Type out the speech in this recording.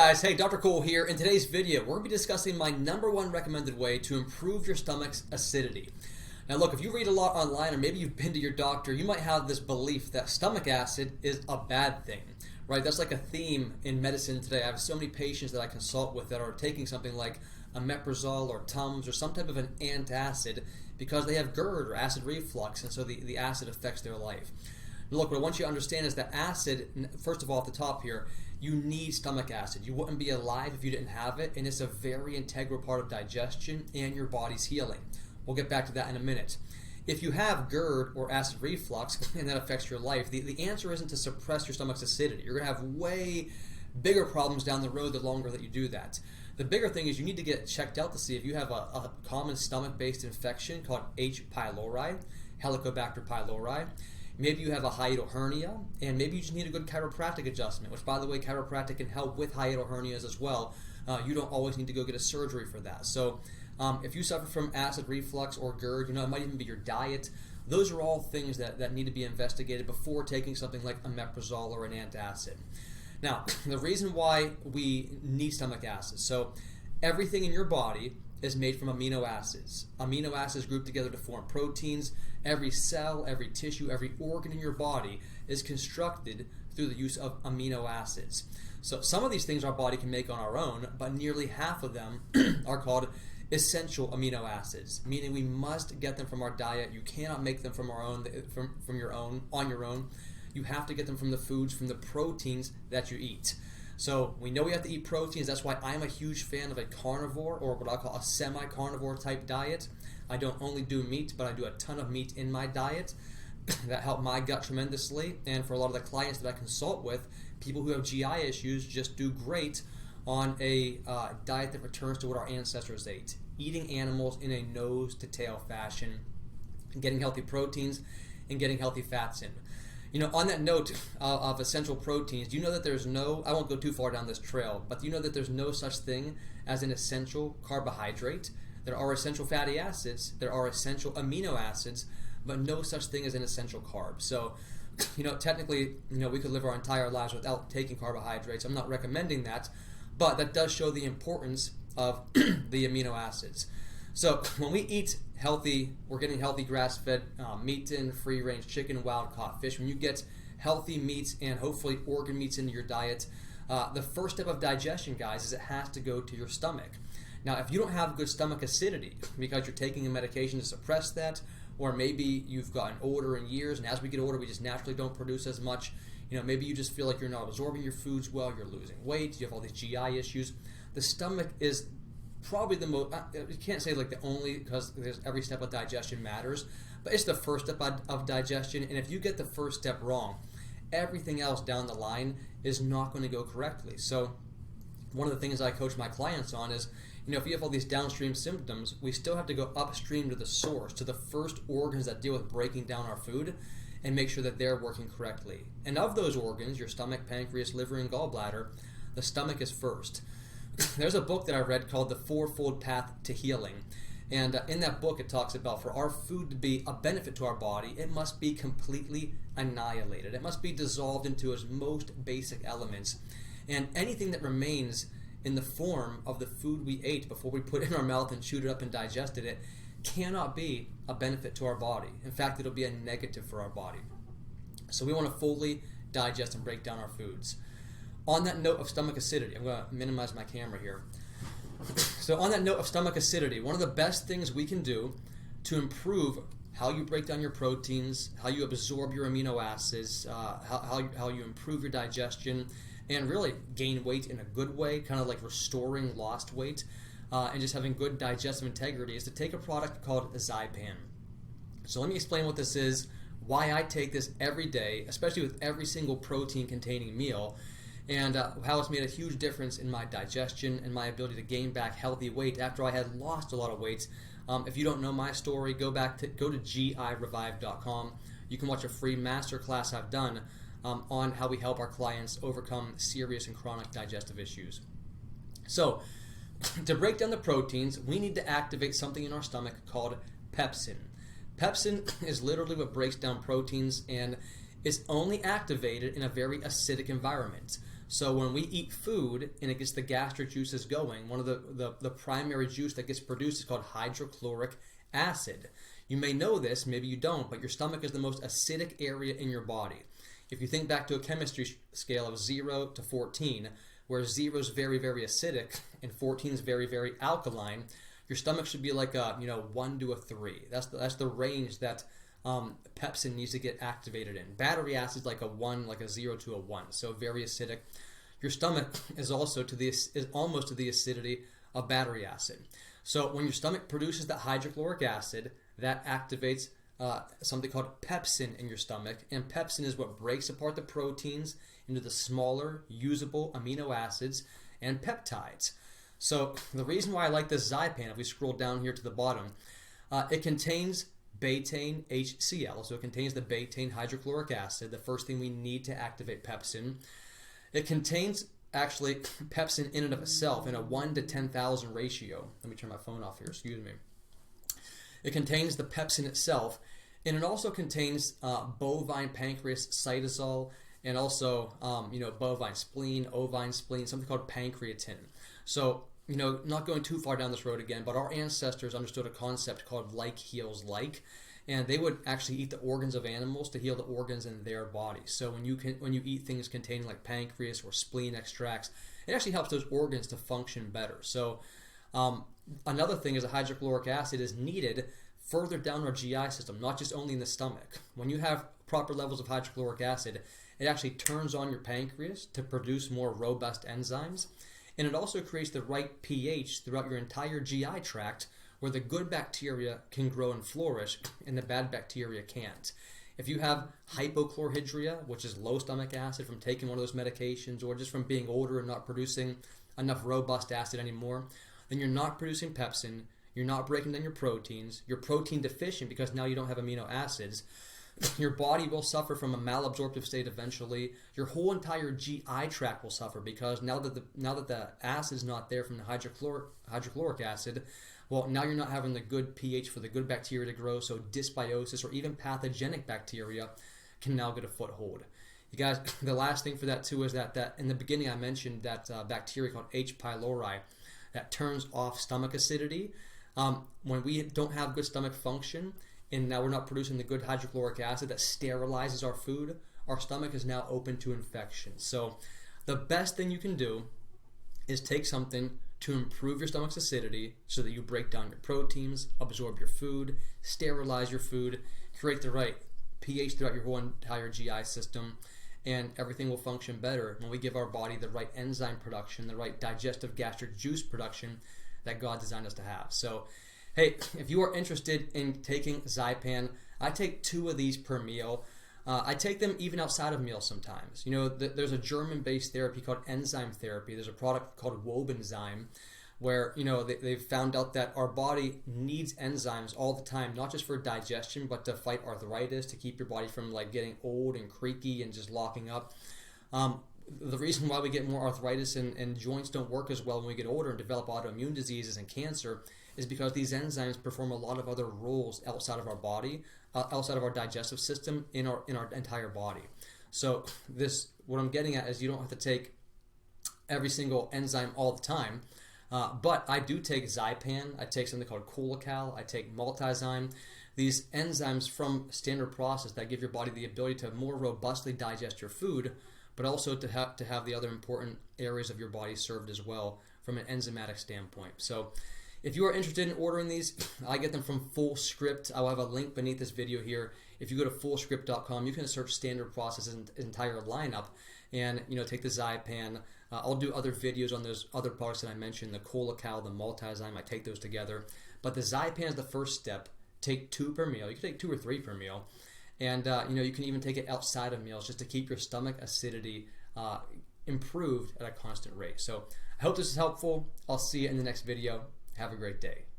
Guys, hey, Dr. Cole here. In today's video, we're going to be discussing my #1 recommended way to improve your stomach's acidity. Now look, if you read a lot online or maybe you've been to your doctor, you might have this belief that stomach acid is a bad thing, right? That's like a theme in medicine today. I have so many patients that I consult with that are taking something like omeprazole or Tums or some type of an antacid because they have GERD or acid reflux, and so the acid affects their life. Look, what I want you to understand is that acid, first of all, at the top here, you need stomach acid. You wouldn't be alive if you didn't have it, and it's a very integral part of digestion and your body's healing. We'll get back to that in a minute. If you have GERD or acid reflux, and that affects your life, the answer isn't to suppress your stomach's acidity. You're going to have way bigger problems down the road the longer that you do that. The bigger thing is you need to get checked out to see if you have a common stomach-based infection called H. pylori, Helicobacter pylori. Maybe you have a hiatal hernia, and maybe you just need a good chiropractic adjustment, which, by the way, chiropractic can help with hiatal hernias as well. You don't always need to go get a surgery for that. So if you suffer from acid reflux or GERD, it might even be your diet. Those are all things that need to be investigated before taking something like omeprazole or an antacid. Now, the reason why we need stomach acid, so everything in your body is made from amino acids. Amino acids group together to form proteins. Every cell, every tissue, every organ in your body is constructed through the use of amino acids. So some of these things our body can make on our own, but nearly half of them are called essential amino acids, meaning we must get them from our diet. You cannot make them from on your own. You have to get them from the foods, from the proteins that you eat. So we know we have to eat proteins. That's why I'm a huge fan of a carnivore, or what I call a semi-carnivore type diet. I don't only do meat, but I do a ton of meat in my diet. That helped my gut tremendously. And for a lot of the clients that I consult with, people who have GI issues just do great on a diet that returns to what our ancestors ate. Eating animals in a nose-to-tail fashion, getting healthy proteins, and getting healthy fats in. On that note of essential proteins, do you know that there's I won't go too far down this trail, but do you know that there's no such thing as an essential carbohydrate? There are essential fatty acids, there are essential amino acids, but no such thing as an essential carb. So, technically, we could live our entire lives without taking carbohydrates. I'm not recommending that, but that does show the importance of the amino acids. So when we eat healthy, we're getting healthy grass-fed meat in, free-range chicken, wild-caught fish. When you get healthy meats and hopefully organ meats into your diet, the first step of digestion, guys, is it has to go to your stomach. Now, if you don't have good stomach acidity because you're taking a medication to suppress that, or maybe you've gotten older in years, and as we get older, we just naturally don't produce as much. Maybe you just feel like you're not absorbing your foods well, you're losing weight, you have all these GI issues. The stomach is probably the most, you can't say like the only, because every step of digestion matters, but it's the first step of digestion, and if you get the first step wrong, everything else down the line is not going to go correctly. So one of the things I coach my clients on is, if you have all these downstream symptoms, we still have to go upstream to the source, to the first organs that deal with breaking down our food, and make sure that they're working correctly. And of those organs, your stomach, pancreas, liver, and gallbladder, the stomach is first. There's a book that I read called The Fourfold Path to Healing. And in that book, it talks about for our food to be a benefit to our body, it must be completely annihilated. It must be dissolved into its most basic elements. And anything that remains in the form of the food we ate before we put it in our mouth and chewed it up and digested it cannot be a benefit to our body. In fact, it'll be a negative for our body. So we want to fully digest and break down our foods. On that note of stomach acidity, I'm going to minimize my camera here. So on that note of stomach acidity, one of the best things we can do to improve how you break down your proteins, how you absorb your amino acids, how you improve your digestion, and really gain weight in a good way, kind of like restoring lost weight, and just having good digestive integrity, is to take a product called Zypan. So let me explain what this is, why I take this every day, especially with every single protein-containing meal, and how it's made a huge difference in my digestion and my ability to gain back healthy weight after I had lost a lot of weight. If you don't know my story, go to girevive.com. You can watch a free masterclass I've done on how we help our clients overcome serious and chronic digestive issues. So, to break down the proteins, we need to activate something in our stomach called pepsin. Pepsin is literally what breaks down proteins, and it's only activated in a very acidic environment. So when we eat food and it gets the gastric juices going, one of the primary juice that gets produced is called hydrochloric acid. You may know this, maybe you don't, but your stomach is the most acidic area in your body. If you think back to a chemistry scale of 0 to 14, where 0 is very, very acidic and 14 is very, very alkaline, your stomach should be like a 1 to a 3. That's the range that pepsin needs to get activated in. Battery acid is like a 1, like a 0 to a 1, so very acidic. Your stomach is also almost to the acidity of battery acid. So when your stomach produces that hydrochloric acid, that activates something called pepsin in your stomach, and pepsin is what breaks apart the proteins into the smaller, usable amino acids and peptides. So the reason why I like this Zypan, if we scroll down here to the bottom, it contains betaine HCl, so it contains the betaine hydrochloric acid, the first thing we need to activate pepsin. It contains actually pepsin in and of itself in a 1 to 10,000 ratio. Let me turn my phone off here, excuse me. It contains the pepsin itself, and it also contains bovine pancreas cytosol, and also bovine spleen, ovine spleen, something called pancreatin. So not going too far down this road again, but our ancestors understood a concept called like heals like, and they would actually eat the organs of animals to heal the organs in their body. So when you eat things containing like pancreas or spleen extracts, it actually helps those organs to function better. So another thing is the hydrochloric acid is needed further down our GI system, not just only in the stomach. When you have proper levels of hydrochloric acid, it actually turns on your pancreas to produce more robust enzymes. And it also creates the right pH throughout your entire GI tract, where the good bacteria can grow and flourish and the bad bacteria can't. If you have hypochlorhydria, which is low stomach acid from taking one of those medications or just from being older and not producing enough robust acid anymore, then you're not producing pepsin, you're not breaking down your proteins, you're protein deficient because now you don't have amino acids. Your body will suffer from a malabsorptive state eventually. Your whole entire GI tract will suffer because now that the acid is not there from the hydrochloric acid, well, now you're not having the good pH for the good bacteria to grow, so dysbiosis or even pathogenic bacteria can now get a foothold. You guys, the last thing for that too is that in the beginning I mentioned that bacteria called H. pylori that turns off stomach acidity. When we don't have good stomach function, and now we're not producing the good hydrochloric acid that sterilizes our food, our stomach is now open to infection. So the best thing you can do is take something to improve your stomach's acidity so that you break down your proteins, absorb your food, sterilize your food, create the right pH throughout your whole entire GI system, and everything will function better when we give our body the right enzyme production, the right digestive gastric juice production that God designed us to have. So hey, if you are interested in taking Zypan, I take 2 of these per meal. I take them even outside of meals sometimes. There's a German-based therapy called enzyme therapy. There's a product called Wobenzyme where, they've found out that our body needs enzymes all the time, not just for digestion, but to fight arthritis, to keep your body from like getting old and creaky and just locking up. The reason why we get more arthritis and joints don't work as well when we get older and develop autoimmune diseases and cancer is because these enzymes perform a lot of other roles outside of our body, outside of our digestive system in our entire body. So what I'm getting at is you don't have to take every single enzyme all the time, but I do take Zypan, I take something called Colocal, I take Multizyme, these enzymes from standard process that give your body the ability to more robustly digest your food, but also to have the other important areas of your body served as well from an enzymatic standpoint. So if you are interested in ordering these, I get them from Full Script. I'll have a link beneath this video here. If you go to fullscript.com, you can search standard process entire lineup and take the Zypan. I'll do other videos on those other products that I mentioned, the Colocal, the Multizyme. I take those together. But the Zypan is the first step. Take 2 per meal. You can take 2 or 3 per meal. And you can even take it outside of meals just to keep your stomach acidity improved at a constant rate. So I hope this is helpful. I'll see you in the next video. Have a great day.